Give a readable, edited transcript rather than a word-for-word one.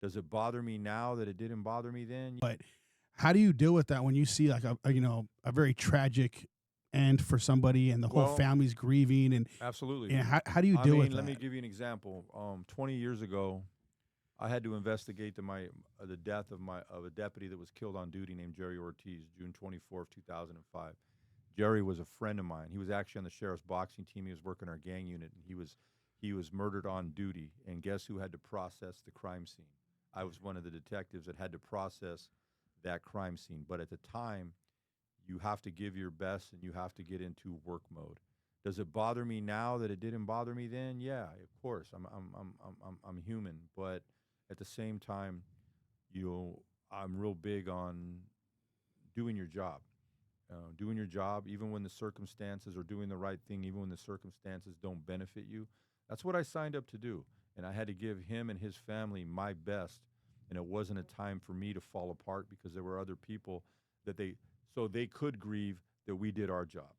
Does it bother me now that it didn't bother me then? But how do you deal with that when you see like a very tragic end for somebody and the whole Well, family's grieving absolutely. and how do you I deal with mean, let me that? give you an example. 20 years ago, I had to investigate the death of a deputy that was killed on duty named Jerry Ortiz, June 24th, 2005. Jerry was a friend of mine. He was actually on the sheriff's boxing team. He was working our gang unit, and he was murdered on duty. And guess who had to process the crime scene? I was one of the detectives that had to process that crime scene. But at the time, you have to give your best and you have to get into work mode. Does it bother me now that it didn't bother me then? Yeah, of course. I'm human, but at the same time, you know, I'm real big on doing your job. Doing your job, even when the circumstances, or doing the right thing, even when the circumstances don't benefit you. That's what I signed up to do. And I had to give him and his family my best. And it wasn't a time for me to fall apart because there were other people that so they could grieve that we did our job.